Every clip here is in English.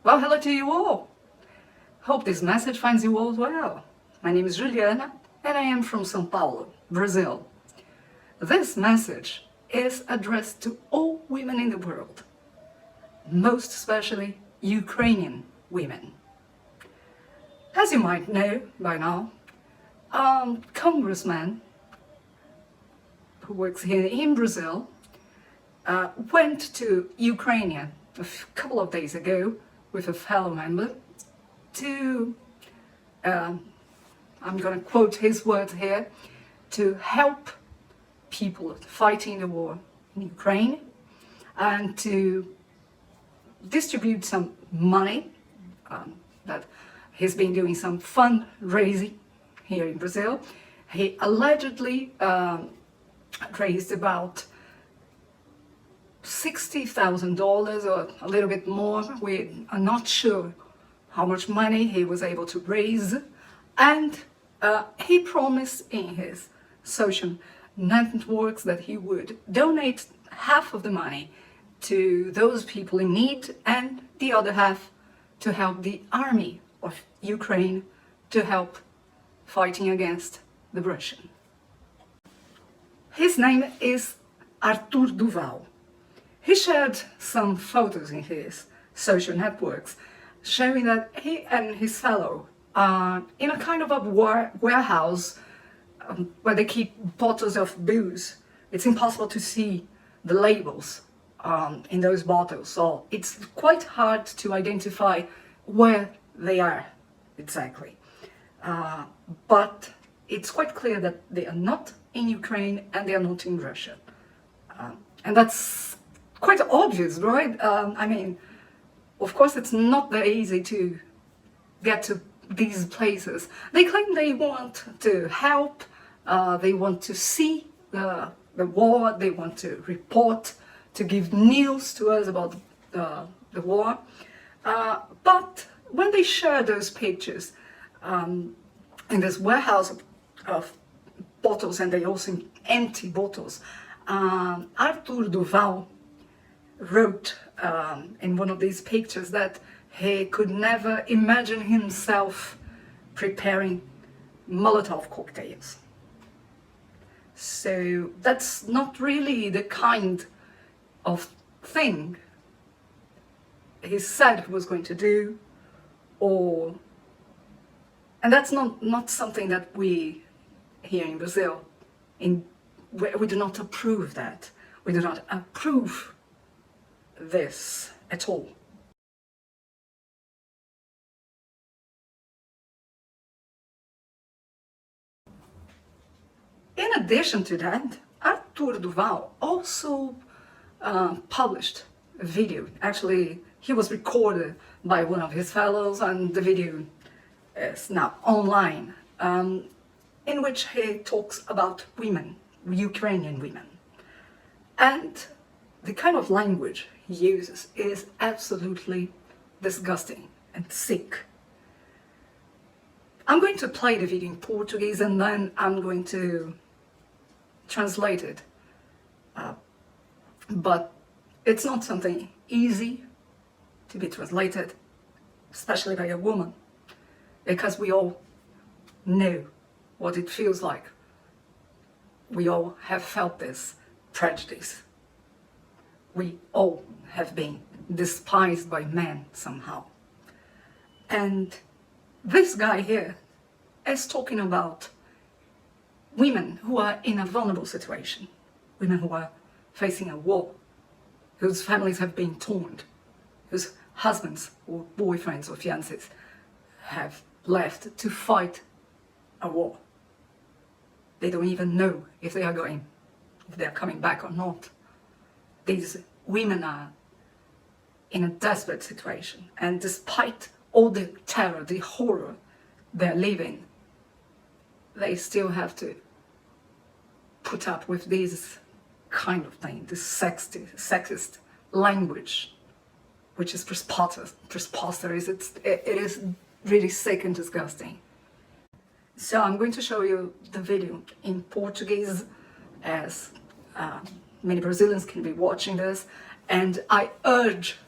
Well, hello to you all. Hope this message finds you all well. My name is Juliana and I am from São Paulo, Brazil. This message is addressed to all women in the world, most especially Ukrainian women. As you might know by now, Congressman who works here in Brazil went to Ukraine a couple of days ago with a fellow member to, I'm going to quote his words here, to help people fighting the war in Ukraine and to distribute some money that he's been doing some fundraising here in Brazil. He allegedly raised about $60,000 or a little bit more. We are not sure how much money he was able to raise, and he promised in his social networks that he would donate half of the money to those people in need and the other half to help the army of Ukraine to help fighting against the Russian. His name is Artur Duval. He shared some photos in his social networks showing that he and his fellow are in a kind of a warehouse where they keep bottles of booze. It's impossible to see the labels in those bottles, so it's quite hard to identify where they are exactly. But it's quite clear that they are not in Ukraine and they are not in Russia. And that's quite obvious, right? I mean, of course it's not that easy to get to these places. They claim they want to help, they want to see the war, they want to report, to give news to us about the war. But when they share those pictures in this warehouse of bottles, and they also empty bottles, Artur Duval wrote in one of these pictures that he could never imagine himself preparing Molotov cocktails. So that's not really the kind of thing he said he was going to do, and that's not something that we here in Brazil, we do not approve that. We do not approve this at all. In addition to that, Artur Duval also published a video. Actually, he was recorded by one of his fellows, and the video is now online, in which he talks about women, Ukrainian women. And the kind of language he uses is absolutely disgusting and sick. I'm going to play the video in Portuguese and then I'm going to translate it. But it's not something easy to be translated, especially by a woman, because we all know what it feels like. We all have felt this prejudice. We all have been despised by men somehow. And this guy here is talking about women who are in a vulnerable situation, women who are facing a war, whose families have been torn, whose husbands or boyfriends or fiancés have left to fight a war. They don't even know if they are coming back or not. These women are in a desperate situation, and despite all the terror, the horror they're living, they still have to put up with this kind of thing, this sexist language, which is preposterous. It is really sick and disgusting. So I'm going to show you the video in Portuguese, as many Brazilians can be watching this, and I urge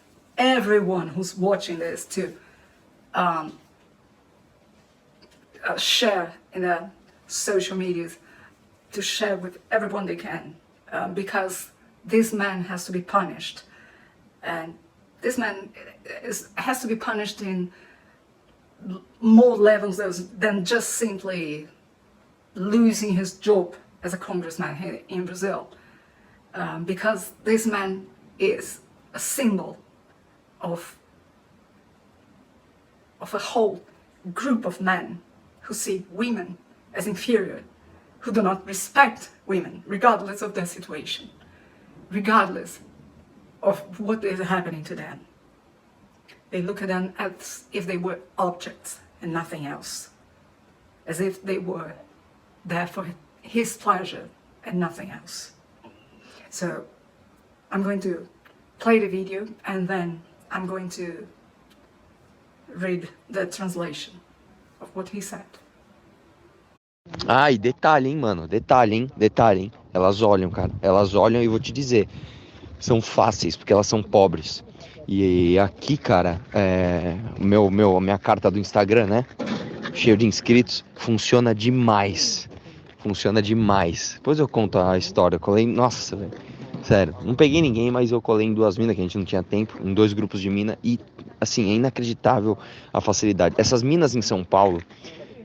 everyone who's watching this to share in the social medias, to share with everyone they can, because this man has to be punished, and this man has to be punished in more levels than just simply losing his job as a congressman here in Brazil, because this man is a symbol of a whole group of men who see women as inferior, who do not respect women, regardless of their situation, regardless of what is happening to them. They look at them as if they were objects and nothing else, as if they were there for his pleasure and nothing else. So I'm going to play the video and then I'm going to read the translation of what he said. Ah, e detalhe, hein, mano, detalhe, hein, elas olham, cara, elas olham e vou te dizer, são fáceis, porque elas são pobres. E aqui, cara, a minha carta do Instagram, né, cheio de inscritos, funciona demais, depois eu conto a história, eu colei, nossa, velho, sério, não peguei ninguém, mas eu colei em 2 minas, que a gente não tinha tempo, em 2 grupos de mina, e, assim, é inacreditável a facilidade. Essas minas em São Paulo,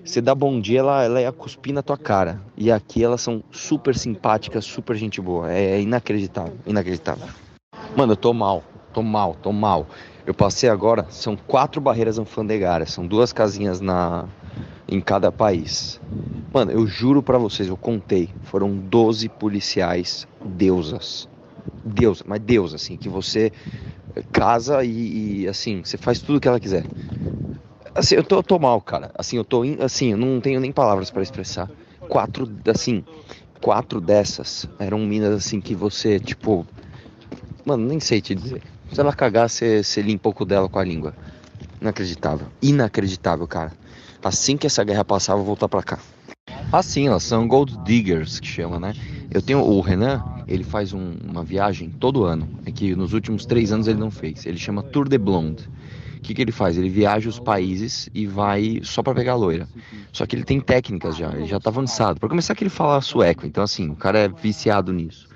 você dá bom dia, ela ia cuspir na tua cara. E aqui elas são super simpáticas, super gente boa. É inacreditável, inacreditável. Mano, eu tô mal. Eu passei agora, são 4 barreiras alfandegárias, são 2 casinhas em cada país. Mano, eu juro pra vocês, eu contei, foram 12 policiais deusas. Mas Deus, assim, que você casa e assim, você faz tudo o que ela quiser. Assim, eu tô mal, cara. Assim, eu não tenho nem palavras pra expressar. 4 dessas eram minas assim que você, tipo, mano, nem sei te dizer. Se ela cagar, você limpa o cu dela com a língua. Inacreditável, cara. Assim que essa guerra passar, eu vou voltar pra cá. Assim, elas são gold diggers, que chama, né? Eu tenho o Renan, ele faz uma viagem todo ano. É que nos últimos 3 anos ele não fez. Ele chama Tour de Blonde. O que ele faz? Ele viaja os países e vai só pra pegar loira. Só que ele tem técnicas já, ele já tá avançado. Pra começar que ele fala sueco, então assim, o cara é viciado nisso.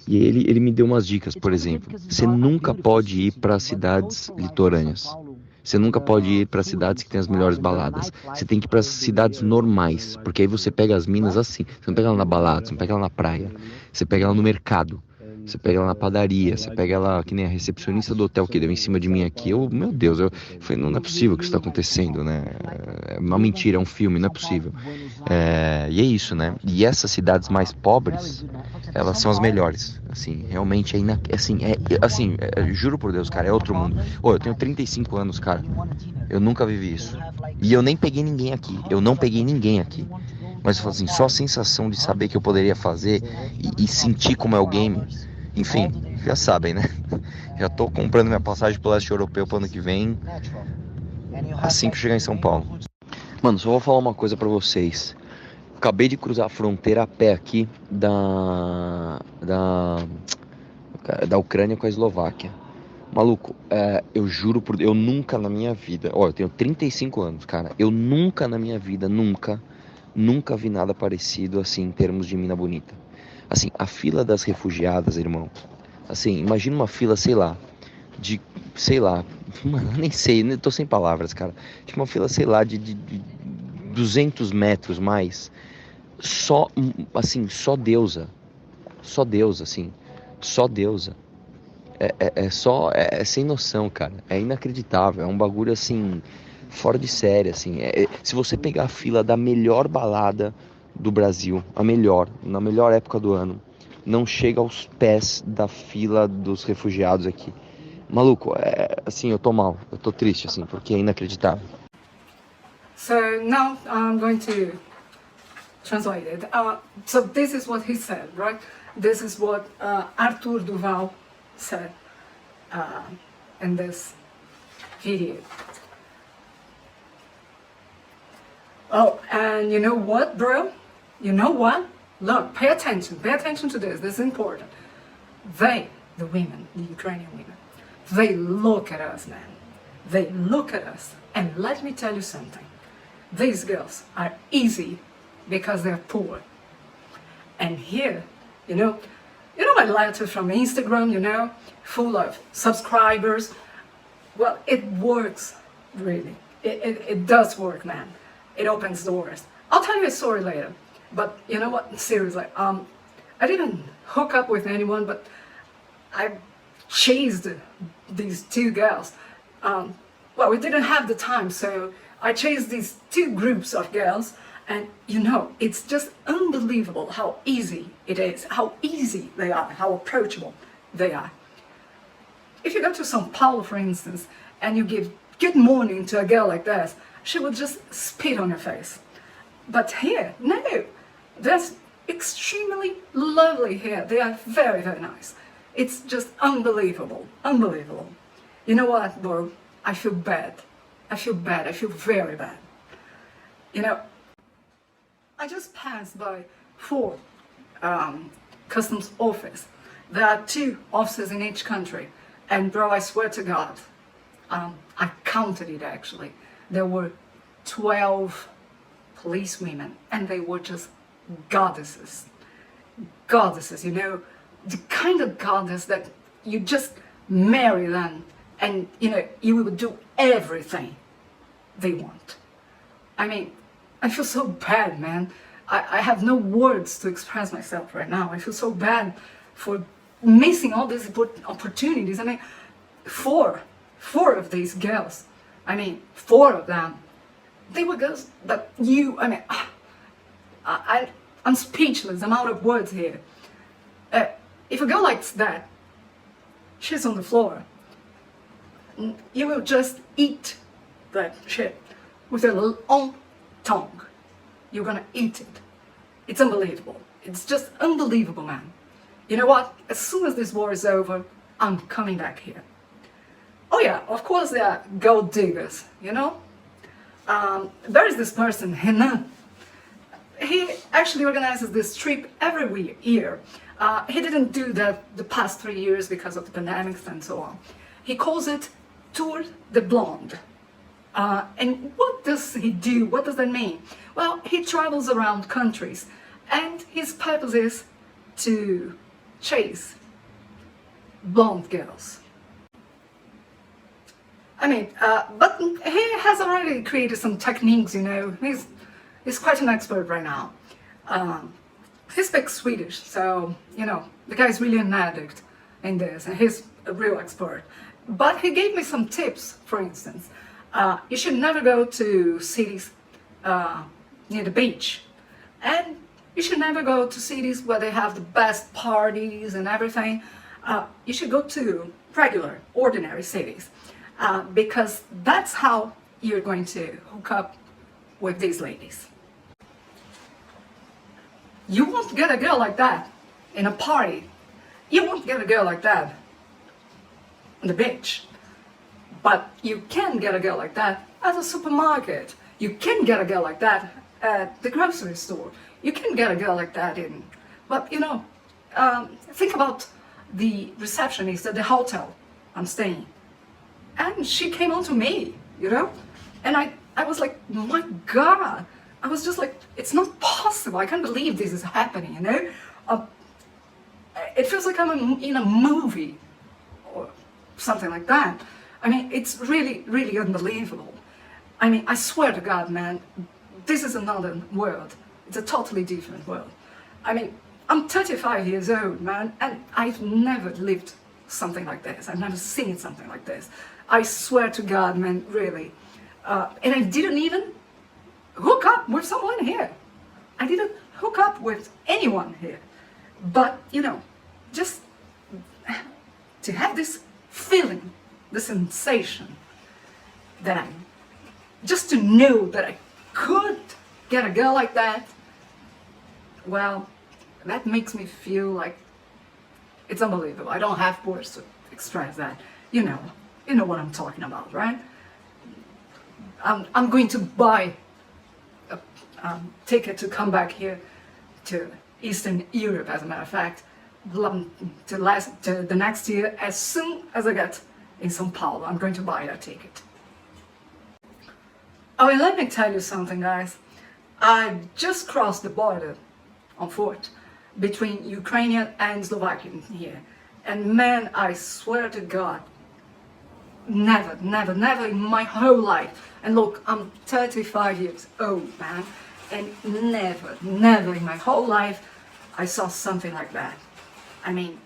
E ele me deu umas dicas, por exemplo. Você nunca pode ir para cidades litorâneas. Você nunca pode ir para cidades que tem as melhores baladas. Você tem que ir para cidades normais, porque aí você pega as minas assim. Você não pega ela na balada, você não pega ela na praia. Você pega ela no mercado. Você pega ela na padaria, você pega ela que nem a recepcionista do hotel que deu em cima de mim aqui. Meu Deus, eu falei, não é possível que isso está acontecendo, né? É uma mentira, é um filme, não é possível. E é isso, né? E essas cidades mais pobres, elas são as melhores. Assim, realmente juro por Deus, cara, é outro mundo. Eu tenho 35 anos, cara. Eu nunca vivi isso. E eu nem peguei ninguém aqui. Mas eu falo assim, só a sensação de saber que eu poderia fazer e sentir como é o game. Enfim, já sabem, né? Já tô comprando minha passagem pro leste europeu pro ano que vem, assim que eu chegar em São Paulo. Mano, só vou falar uma coisa pra vocês. Acabei de cruzar a fronteira a pé aqui da Ucrânia com a Eslováquia. Maluco, eu juro por Deus, eu nunca na minha vida, eu tenho 35 anos, cara, eu nunca na minha vida, nunca vi nada parecido assim em termos de mina bonita. Assim, a fila das refugiadas, irmão. Assim, imagina uma fila, sei lá, mano, eu nem sei, eu tô sem palavras, cara. Tipo uma fila, sei lá, de 200 metros mais. Só deusa. Só deusa. É sem noção, cara. É inacreditável. É um bagulho assim, fora de série, assim. Se você pegar a fila da melhor balada do Brasil, na melhor época do ano, não chega aos pés da fila dos refugiados aqui. Maluco, assim, eu tô mal, eu tô triste, assim, porque é inacreditável. So now I'm going to translate it. So this is what he said, right? This is what Arthur Duval said in this video. Oh, and you know what, bro? You know what? Look, pay attention to this. This is important. They, the women, the Ukrainian women, They look at us, man. They look at us. And let me tell you something. These girls are easy because they're poor. And here, you know my letter from Instagram, full of subscribers. Well, it works, really. It does work, man. It opens doors. I'll tell you a story later. But you know what? Seriously, I didn't hook up with anyone, but I chased these two girls. Well, we didn't have the time, so I chased these two groups of girls, and it's just unbelievable how easy it is, how easy they are, how approachable they are. If you go to São Paulo, for instance, and you give good morning to a girl like this, she will just spit on your face. But here, no, they're extremely lovely here. They are very, very nice. It's just unbelievable, unbelievable. You know what, bro? I feel bad. I feel bad. I feel very bad. I just passed by 4 customs office. There are 2 offices in each country. And bro, I swear to God, I counted it actually. There were 12 police women, and they were just goddesses. Goddesses, the kind of goddess that you just marry them, and you will do everything they want. I mean, I feel so bad, man. I have no words to express myself right now. I feel so bad for missing all these opportunities. I mean, 4 of these girls, 4 of them, they were girls that I'm speechless. I'm out of words here. If a girl likes that, she's on the floor. You will just eat that shit with your own tongue. You're gonna eat it. It's unbelievable. It's just unbelievable, man. You know what? As soon as this war is over, I'm coming back here. Oh yeah, of course there are gold diggers, There is this person, Renan. He actually organizes this trip every year. He didn't do that the past 3 years because of the pandemics and so on. He calls it Tour de Blonde. And what does he do? What does that mean? Well, he travels around countries, and his purpose is to chase blonde girls. But he has already created some techniques, He's quite an expert right now. He speaks Swedish, so, the guy's really an addict in this, and he's a real expert. But he gave me some tips, for instance. You should never go to cities near the beach. And you should never go to cities where they have the best parties and everything. You should go to regular, ordinary cities. Because that's how you're going to hook up with these ladies. You won't get a girl like that in a party. You won't get a girl like that on the beach. But you can get a girl like that at a supermarket. You can get a girl like that at the grocery store. You can get a girl like that in... But, think about the receptionist at the hotel I'm staying. And she came on to me, And I was like, my God. I was just like, it's not possible. I can't believe this is happening, It feels like I'm in a movie or something like that. It's really, really unbelievable. I swear to God, man, this is another world. It's a totally different world. I'm 35 years old, man, and I've never lived something like this. I've never seen something like this. I swear to God, man, really. And I didn't even hook up with someone here. I didn't hook up with anyone here. But, just to have this feeling, the sensation that just to know that I could get a girl like that, well, that makes me feel like it's unbelievable. I don't have words to express that. You know what I'm talking about, right? I'm going to buy a ticket to come back here to Eastern Europe, as a matter of fact, to the next year, as soon as I get in São Paulo. I'm going to buy that ticket. Oh, and let me tell you something, guys. I just crossed the border on foot between Ukrainian and Slovakian here. And man, I swear to God, never, never, never in my whole life. And look, I'm 35 years old, man. And never, never in my whole life I saw something like that. I mean,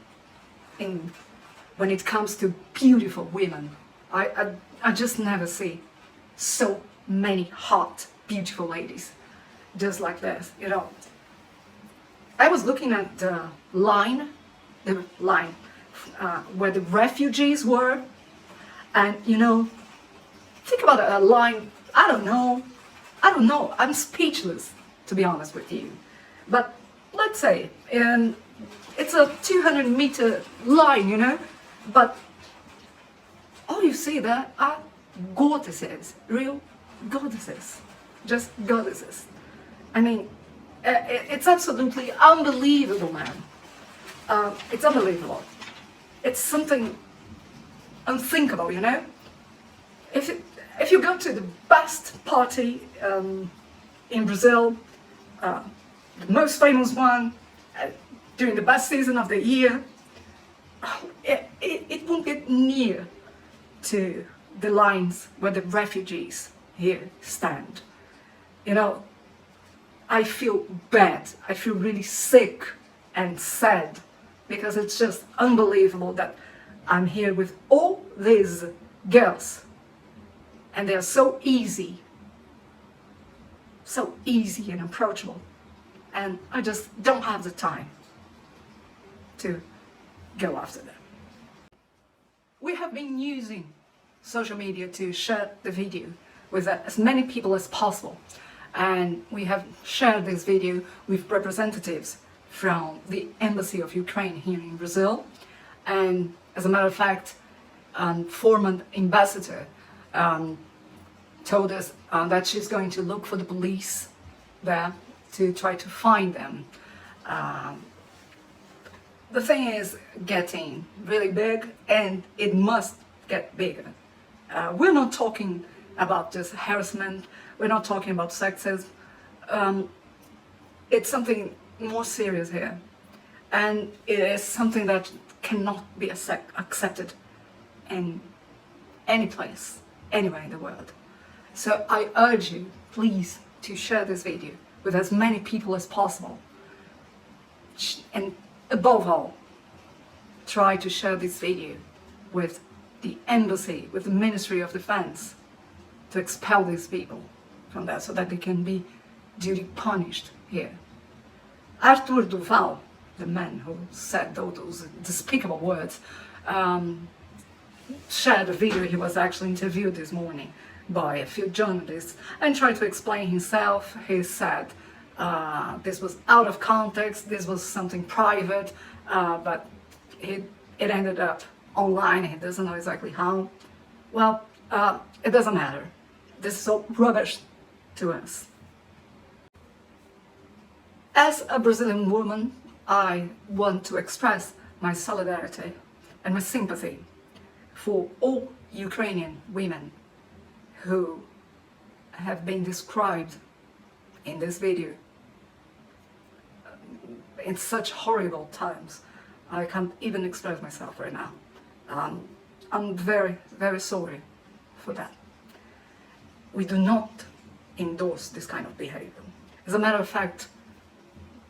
when it comes to beautiful women, I just never see so many hot, beautiful ladies just like this, you know. I was looking at the line where the refugees were, and you know, think about a line. I don't know, I'm speechless, to be honest with you. But let's say it's a 200-meter line, you know, but all you see there are goddesses, real goddesses, just goddesses. I mean, it's absolutely unbelievable, man. It's unbelievable. It's something unthinkable, you know. If you go to the best party in Brazil, the most famous one, during the best season of the year, it won't get near to the lines where the refugees here stand. You know, I feel bad, I feel really sick and sad, because it's just unbelievable that I'm here with all these girls, and they're so easy and approachable, and I just don't have the time to go after them. We have been using social media to share the video with as many people as possible, and we have shared this video with representatives from the Embassy of Ukraine here in Brazil. And as a matter of fact, former ambassador told us that she's going to look for the police there to try to find them. The thing is getting really big, and it must get bigger. We're not talking about just harassment, we're not talking about sexism. It's something more serious here, and it is something that cannot be accepted in any place, anywhere in the world. So I urge you, please, to share this video with as many people as possible, and above all, try to share this video with the embassy, with the Ministry of Defense, to expel these people from there so that they can be duly punished here. Arthur Duval, the man who said those despicable words, shared a video. He was actually interviewed this morning by a few journalists and tried to explain himself. He said this was out of context, this was something private, but it ended up online. He doesn't know exactly how. Well, it doesn't matter. This is all rubbish to us. As a Brazilian woman, I want to express my solidarity and my sympathy for all Ukrainian women who have been described in this video in such horrible terms. I can't even express myself right now. I'm very, very sorry for that. We do not endorse this kind of behavior. As a matter of fact,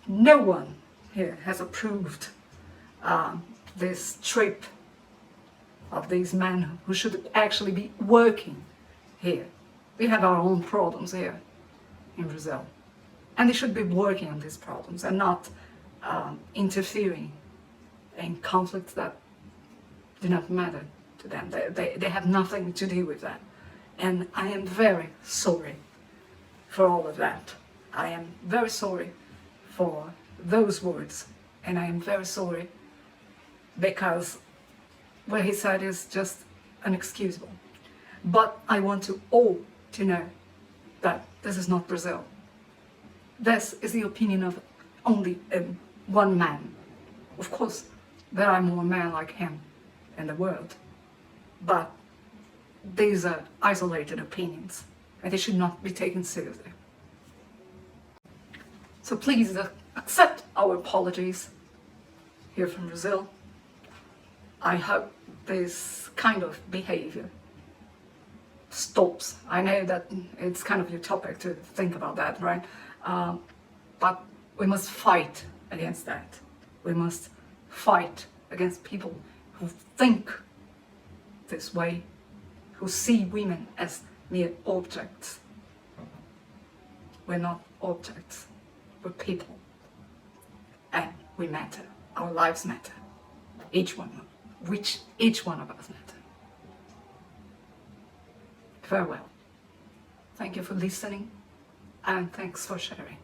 no one here has approved this trip of these men who should actually be working here. We have our own problems here in Brazil, and they should be working on these problems and not interfering in conflicts that do not matter to them. They have nothing to do with that. And I am very sorry for all of that. I am very sorry for those words, and I am very sorry because what he said is just inexcusable. But I want you all to know that this is not Brazil. This is the opinion of only one man. Of course, there are more men like him in the world, but these are isolated opinions and they should not be taken seriously. So please accept our apologies here from Brazil. I hope this kind of behavior stops. I know that it's kind of utopic to think about that, right? But we must fight against that. We must fight against people who think this way, who see women as mere objects. We're not objects, we're people. And we matter. Our lives matter. Each one of us matter. Farewell. Thank you for listening, and thanks for sharing.